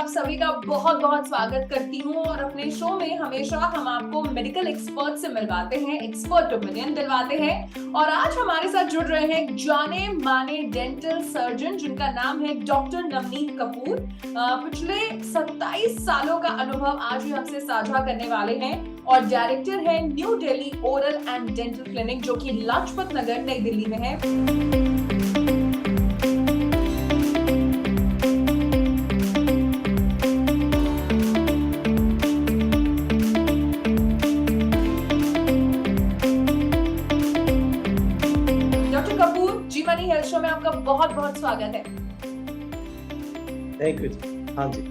आप सभी का बहुत बहुत स्वागत करती हूँ और अपने शो में हमेशा हम आपको मेडिकल एक्सपर्ट से मिलवाते हैं, एक्सपर्ट ओपिनियन दिलवाते हैं। और आज हमारे साथ जुड़ रहे हैं जाने माने डेंटल सर्जन जिनका नाम है डॉक्टर नवनीत कपूर। पिछले 27 सालों का अनुभव आज भी हमसे साझा करने वाले हैं और डायरेक्टर है new Delhi oral and dental clinic जो कि लाजपत नगर नई दिल्ली में है। मनी हेल्थ शो में आपका बहुत बहुत स्वागत है। Thank you. हाँ जी।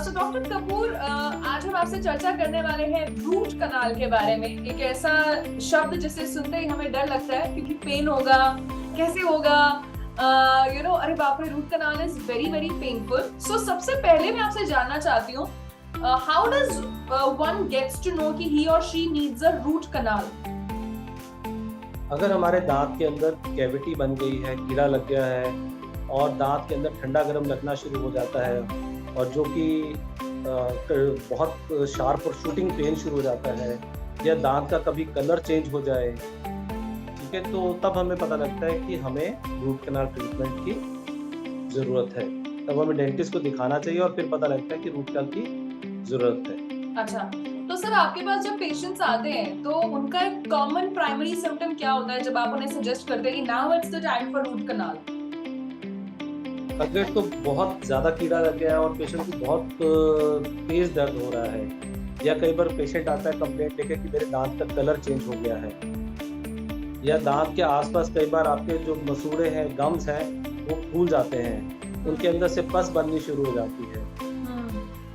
सो डॉक्टर कपूर, आज हम आपसे चर्चा करने वाले हैं रूट कनाल के बारे में। एक ऐसा शब्द जिसे सुनते ही हमें डर लगता है क्योंकि पेन होगा, कैसे होगा, अरे बाप रे, root canal is very very painful. So सबसे पहले मैं आपसे जानना चाहती हूँ, how does one gets to know कि ही और she needs a root canal? अगर हमारे दांत के अंदर कैविटी बन गई है, कीड़ा लग गया है और दांत के अंदर ठंडा गर्म लगना शुरू हो जाता है और जो कि बहुत शार्प और शूटिंग पेन शुरू हो जाता है, या दांत का कभी कलर चेंज हो जाए, ठीक है, तो तब हमें पता लगता है कि हमें रूट कनाल ट्रीटमेंट की ज़रूरत है। तब हमें डेंटिस्ट को दिखाना चाहिए और फिर पता लगता है कि रूट कनाल की ज़रूरत है। अच्छा, तो सर आपके पास जब पेशेंट्स आते हैं तो उनका एक कॉमन प्राइमरी सिम्टम क्या होता है जब आप उन्हें सजेस्ट करते हैं कि now it's the time for root canal? अगर तो बहुत ज़्यादा कीड़ा लग गया है और पेशेंट को बहुत तेज़ दर्द हो रहा है, या कई बार पेशेंट आता है कंप्लेंट लेके कि मेरे दांत का कलर चेंज हो गया है, या दांत के आसपास कई बार आपके जो मसूड़े हैं, गम्स हैं, वो फूल जाते हैं, उनके अंदर से पस बननी शुरू हो जाती है,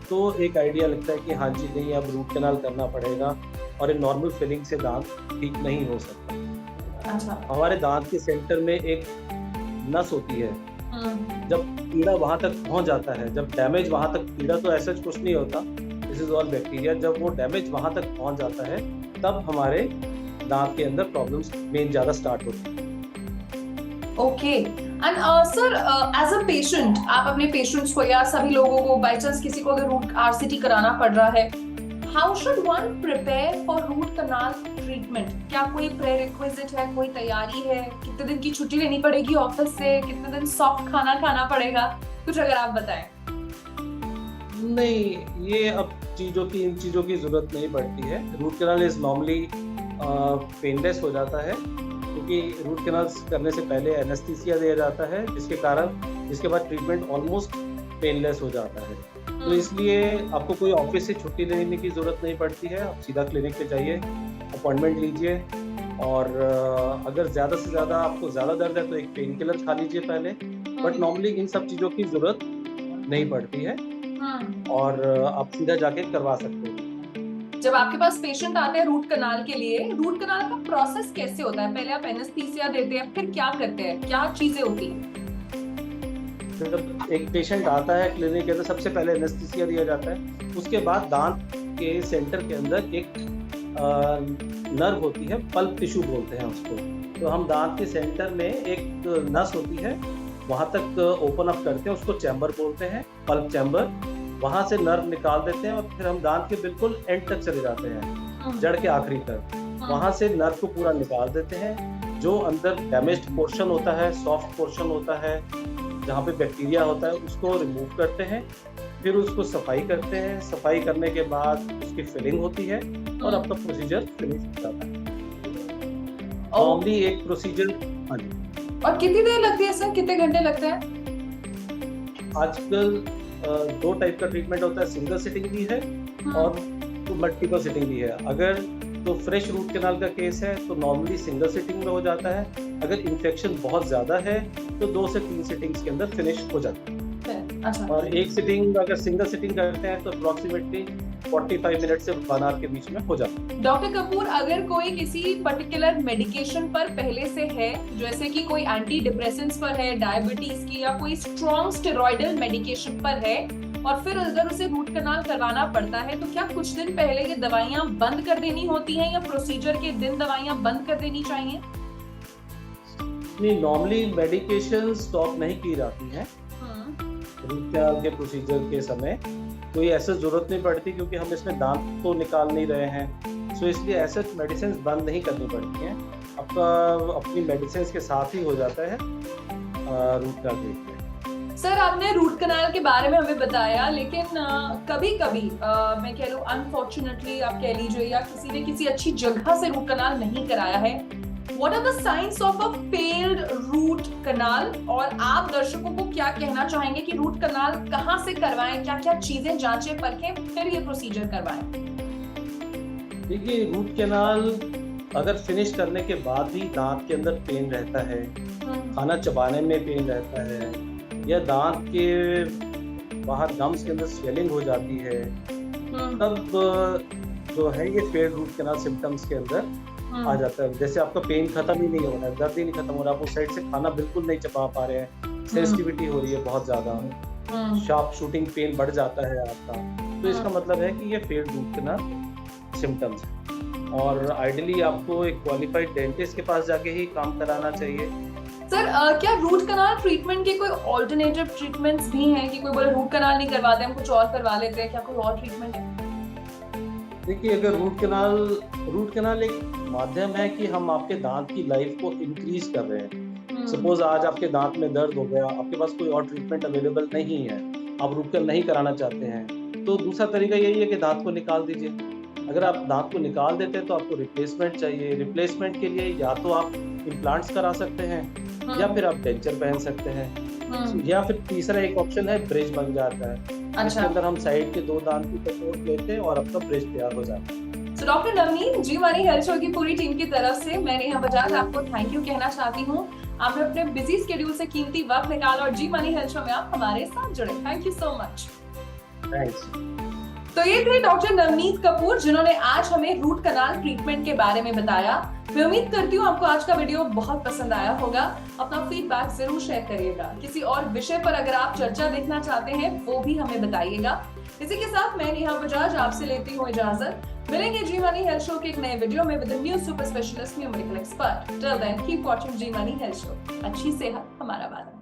तो एक आइडिया लगता है कि हाँ जी, नहीं, अब रूट कनाल करना पड़ेगा और एक नॉर्मल फिलिंग से दांत ठीक नहीं हो सकता। अच्छा। हमारे दांत के सेंटर में एक नस होती है, जब कीड़ा वहां तक पहुंच जाता है, जब डैमेज वहां तक, कीड़ा तो ऐसा कुछ नहीं होता, दिस इज ऑल बैक्टीरिया, जब वो डैमेज वहां तक पहुंच जाता है तब हमारे दांत के अंदर प्रॉब्लम्स मेन ज्यादा स्टार्ट होती है। Okay, and sir as a patient, आप अपने पेशेंट्स को या सभी लोगों को बाय चांस किसी को अगर रूट आरसीटी कराना पड़ रहा है, how should one prepare for root canal treatment? क्या कोई प्रेरिक्विजिट है, कोई तैयारी है? कितने दिन की छुट्टी लेनी पड़ेगी ऑफिस से? कितने दिन सॉफ्ट खाना खाना पड़ेगा? कुछ अगर आप बताएं। नहीं, ये अब इन चीज़ों की जरूरत नहीं पड़ती है। Root canal is normally painless हो जाता है क्योंकि रूट कनाल करने से पहले एनेस्थीसिया दिया जाता है, जिसके बाद ट्रीटमेंट ऑलमोस्ट पेनलेस हो जाता है। तो इसलिए आपको कोई ऑफिस से छुट्टी लेने की ज़रूरत नहीं पड़ती है। आप सीधा क्लिनिक पे जाइए, अपॉइंटमेंट लीजिए और अगर ज़्यादा से ज़्यादा आपको ज़्यादा दर्द है तो एक पेन किलर खा लीजिए पहले, बट नॉर्मली इन सब चीज़ों की ज़रूरत नहीं पड़ती है और आप सीधा जाके करवा सकते हो। जब आपके पास पेशेंट आते हैं रूट कनाल के लिए, रूट कनाल का प्रोसेस कैसे होता है? पहले आप एनेस्थीसिया देते हैं, फिर क्या करते हैं, क्या चीजें होती हैं? जब एक पेशेंट आता है क्लिनिक के, तो सबसे पहले एनेस्थीसिया दिया जाता है। उसके बाद दांत के सेंटर के अंदर एक नर्व होती है, पल्प टिश्यू बोलते हैं उसको। तो हम दांत के सेंटर में एक नस होती है, वहां तक ओपन अप करते हैं, उसको चैम्बर बोलते हैं, पल्प चैम्बर। वहां से नर्व निकाल देते हैं और फिर हम दांत के बिल्कुल एंड तक चले जाते हैं, जड़ के आखिरी तक। वहां से नर्व को पूरा निकाल देते हैं। जो अंदर डैमेज्ड पोर्शन होता है, सॉफ्ट पोर्शन होता है, जहाँ पे बैक्टीरिया होता है, उसको रिमूव करते हैं। फिर उसको सफाई करते हैं। सफाई करने के बाद उसकी फिलिंग होती है और आपका प्रोसीजर फिनिश हो जाता है। नॉर्मली एक प्रोसीजर। हाँ जी। और कितनी देर लगती है सर, कितने घंटे लगते हैं? आजकल 2 टाइप का ट्रीटमेंट होता है, सिंगल सिटिंग भी है और मल्टीपल सिटिंग भी है। अगर तो फ्रेश रूट कनाल का केस है तो नॉर्मली सिंगल सिटिंग में हो जाता है। अगर इन्फेक्शन बहुत ज़्यादा है तो 2 से 3 सिटिंग्स के अंदर फिनिश हो जाता है। अच्छा। और एक सिटिंग, अगर सिंगल सिटिंग करते हैं तो अप्रोक्सीमेटली 45 मिनट से 1 आवर के बीच में हो जाता है। डॉक्टर कपूर, अगर कोई किसी पर्टिकुलर मेडिकेशन पर पहले से है, जैसे कि कोई एंटी डिप्रेसेंट्स पर है, डायबिटीज की, या कोई स्ट्रॉन्ग स्टेरॉइडल मेडिकेशन पर है, और फिर अगर उसे रूट कनाल करवाना पड़ता है, तो क्या कुछ दिन पहले ये दवाइयां बंद कर देनी होती हैं या प्रोसीजर के दिन दवाइयां बंद कर देनी चाहिए? नहीं, नॉर्मली मेडिकेशन स्टॉप नहीं की जाती हैं। रूट कैनाल के प्रोसीजर के समय कोई ऐसा ज़रूरत नहीं पड़ती, क्योंकि हम इसमें दांत तो निकाल नहीं रहे हैं। सो इसलिए ऐसे मेडिसिन बंद नहीं करनी पड़ती हैं। आपका अपनी मेडिसिन के साथ ही हो जाता है रूट कैनाल ट्रीटमेंट। सर, आपने रूट कनाल के बारे में हमें बताया, लेकिन कभी-कभी मैं कह लूँ अनफॉर्चुनेटली आप कह लीजिए, या किसी ने किसी अच्छी जगह से रूट कनाल नहीं कराया है, what are the science of a failed root canal? और आप दर्शकों को क्या कहना चाहेंगे कि रूट कनाल कहाँ से करवाएं, क्या-क्या चीजें जांचें परखें फिर ये प्रोसीजर करवाएं? देखिए, रूट कैनाल अगर फिनिश करने के बाद भी दांत के अंदर पेन रहता है, खाना चबाने में पेन रहता है, या दांत के बाहर गम्स के अंदर स्वेलिंग हो जाती है, तब जो है ये फेल्ड रूट कैनाल सिम्टम्स के अंदर आ जाता है। जैसे आपका पेन खत्म ही नहीं हो रहा है, दर्द ही नहीं खत्म हो रहा, आप उस साइड से खाना बिल्कुल नहीं चबा पा रहे हैं, सेंसिटिविटी हो रही है बहुत ज्यादा, शार्प शूटिंग पेन बढ़ जाता है आपका, तो इसका मतलब है कि ये फेल्ड रूट कैनाल सिम्टम्स है। और आइडियली आपको एक क्वालिफाइड डेंटिस्ट के पास जाके ही काम कराना चाहिए। सर, क्या रूट कनाल ट्रीटमेंट के कोई ऑल्टरनेटिव ट्रीटमेंट्स भी हैं कि कोई बोले रूट कनाल नहीं करवाते, हम कुछ और करवा लेते हैं, क्या कोई और ट्रीटमेंट है? देखिए, अगर रूट कैनाल एक माध्यम है कि हम आपके दांत की लाइफ को इंक्रीज कर रहे हैं। सपोज आज आपके दांत में दर्द हो गया, आपके पास कोई और ट्रीटमेंट अवेलेबल नहीं है, आप रूट कैनाल नहीं कराना चाहते हैं, तो दूसरा तरीका यही है कि दांत को निकाल दीजिए। अगर आप दांत को निकाल देते हैं तो आपको रिप्लेसमेंट चाहिए। रिप्लेसमेंट के लिए या तो आप इम्प्लांट्स करा सकते हैं, या फिर आप डेंचर पहन सकते हैं, या फिर तीसरा एक ऑप्शन है ब्रिज बन जाता है। इसके अंदर हम साइड के 2 दांत की सपोर्ट लेते हैं और आपका ब्रिज तैयार हो जाता है। तो डॉक्टर नवनीत, जी मानी हेल्थ शो की पूरी टीम की तरफ से मैं नेहा बजाज आपको थैंक यू कहना चाहती हूँ। आपने अपने बिजी स्केड्यूल से कीमती वक्त निकाला और जी मानी हेल्थ शो में आप हमारे साथ जुड़े। Thank you so much. Thanks. तो ये थे डॉक्टर नवनीत कपूर, जिन्होंने आज हमें रूट कनाल ट्रीटमेंट के बारे में बताया। मैं उम्मीद करती हूँ आपको आज का वीडियो बहुत पसंद आया होगा। अपना फीडबैक जरूर शेयर करिएगा। किसी और विषय पर अगर आप चर्चा देखना चाहते हैं वो भी हमें बताइएगा। इसी के साथ मैं नेहा बजाज आपसे लेती हूँ इजाजत। मिलेंगे जी मनी हेल्थ शो के एक नए वीडियो में with a new super specialist new medical expert. Till then keep watching Zee money health show. अच्छी सेहत हमारा वादा।